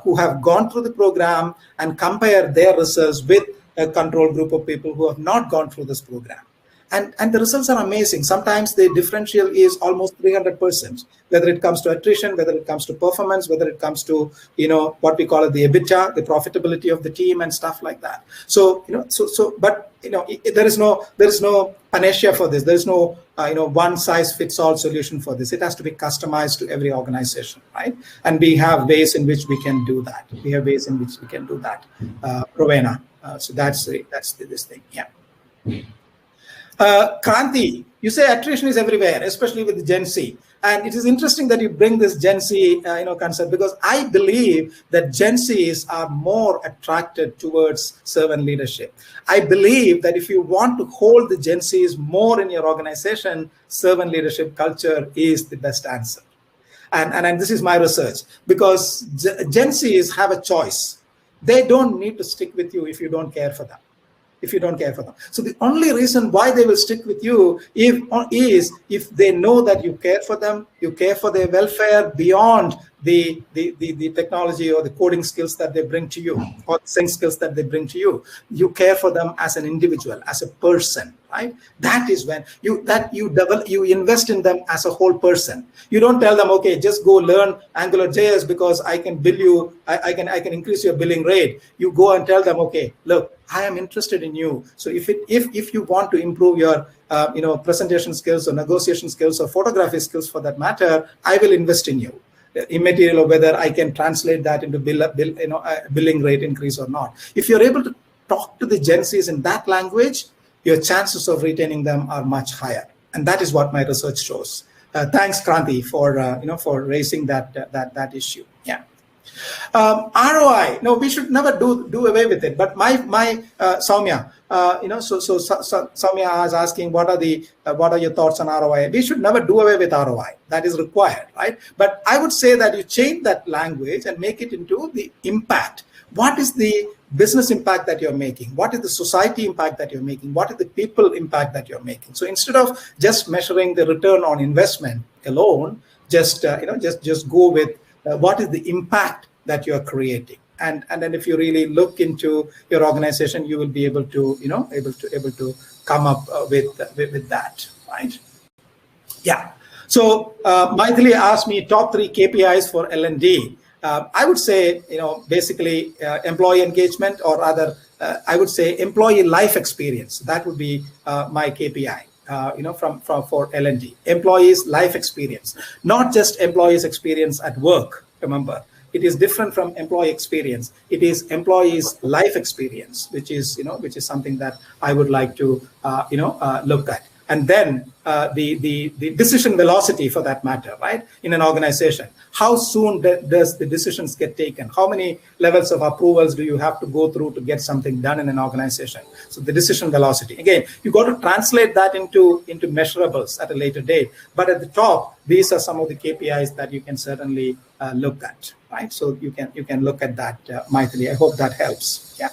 who have gone through the program and compare their results with a control group of people who have not gone through this program. And the results are amazing. Sometimes the differential is almost 300%, whether it comes to attrition, whether it comes to performance, whether it comes to, what we call it, the EBITDA, the profitability of the team and stuff like that. So, but there is no panacea for this. There is no, one size fits all solution for this. It has to be customized to every organization, right? And we have ways in which we can do that. Rowena. So that's this thing. Yeah. Kranti, you say attrition is everywhere, especially with Gen Z. And it is interesting that you bring this Gen Z concept, because I believe that Gen Zs are more attracted towards servant leadership. I believe that if you want to hold the Gen Zs more in your organization, servant leadership culture is the best answer. And this is my research, because Gen Zs have a choice. They don't need to stick with you if you don't care for them. So the only reason why they will stick with you is if they know that you care for them, you care for their welfare beyond the technology or the coding skills that they bring to you, or the same skills that they bring to you. You care for them as an individual, as a person, right? That is when you invest in them as a whole person. You don't tell them, okay, just go learn AngularJS because I can bill you, I can increase your billing rate. You go and tell them, okay, look, I am interested in you. So if you want to improve your presentation skills or negotiation skills or photography skills for that matter, I will invest in you. Immaterial of whether I can translate that into billing rate increase or not. If you're able to talk to the Gen Zs in that language, your chances of retaining them are much higher, and that is what my research shows. Thanks, Kranti, for raising that issue. Yeah. ROI. No, we should never do away with it. But my Soumya, so Soumya is asking, what are your thoughts on ROI? We should never do away with ROI. That is required, right? But I would say that you change that language and make it into the impact. What is the business impact that you're making? What is the society impact that you're making? What is the people impact that you're making? So instead of just measuring the return on investment alone, just go with what is the impact that you're creating. And then if you really look into your organization, you will be able to able to come up with that, right? Yeah. So Maithili asked me top 3 KPIs for L&D. I would say, basically employee engagement, or rather, I would say employee life experience. That would be my KPI. For L&D, employees' life experience, not just employees' experience at work. Remember, it is different from employee experience. It is employees' life experience, which is something that I would like to look at. And then the decision velocity, for that matter, right? In an organization, how soon does the decisions get taken? How many levels of approvals do you have to go through to get something done in an organization? So the decision velocity. Again, you got to translate that into measurables at a later date. But at the top, these are some of the KPIs that you can certainly look at, right? So you can look at that, Maithili. I hope that helps. Yeah.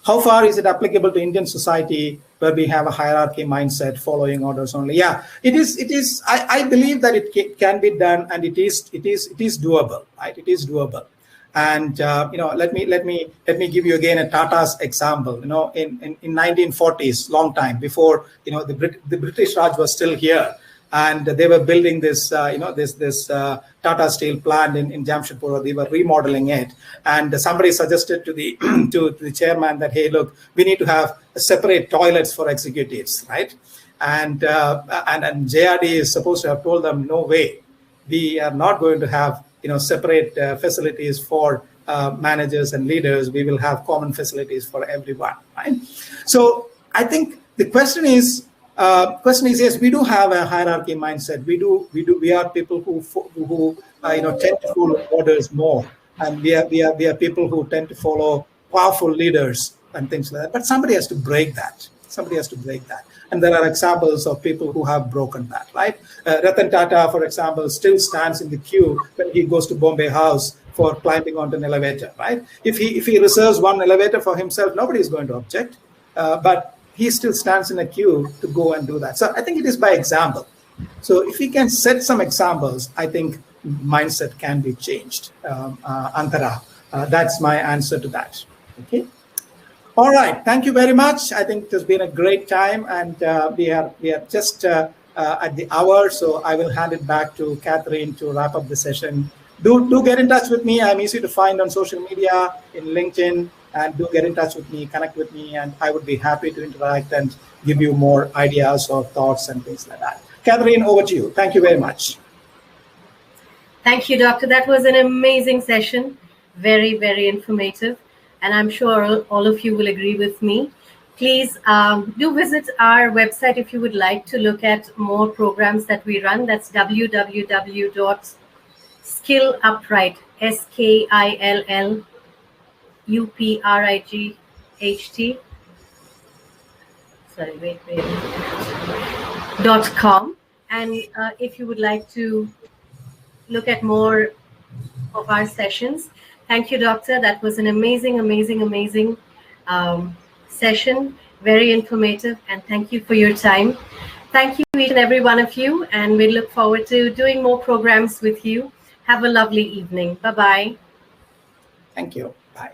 How far is it applicable to Indian society, where we have a hierarchy mindset, following orders only? Yeah, it is. I believe that it can be done, and it is doable, right? It is doable. And let me give you again a Tata's example. In 1940s, long time before the British Raj was still here. and they were building this, this Tata Steel plant in Jamshedpur. They were remodeling it, and somebody suggested to the to the chairman that, hey, look, we need to have separate toilets for executives, right? And JRD is supposed to have told them, no way, we are not going to have separate facilities for managers and leaders. We will have common facilities for everyone, right? So I think the question is yes, we do have a hierarchy mindset. We are people who tend to follow orders more, and we are people who tend to follow powerful leaders and things like that. But somebody has to break that. And there are examples of people who have broken that, right? Ratan Tata, for example, still stands in the queue when he goes to Bombay House for climbing onto an elevator, right? If he reserves one elevator for himself, nobody is going to object. But he still stands in a queue to go and do that. So I think it is by example. So if we can set some examples, I think mindset can be changed. Antara, that's my answer to that. Okay. All right. Thank you very much. I think it has been a great time, and we are just at the hour. So I will hand it back to Catherine to wrap up the session. Do get in touch with me. I'm easy to find on social media, in LinkedIn, and do get in touch with me, connect with me, and I would be happy to interact and give you more ideas or thoughts and things like that. Catherine, over to you. Thank you very much. Thank you, Doctor. That was an amazing session. Very, very informative. And I'm sure all of you will agree with me. Please do visit our website if you would like to look at more programs that we run. That's www.SkillUpRight, SkillUpRight. .com. And if you would like to look at more of our sessions. Thank you, Doctor. That was an amazing session. Very informative. And thank you for your time. Thank you, each and every one of you. And we look forward to doing more programs with you. Have a lovely evening. Bye-bye. Thank you. Bye.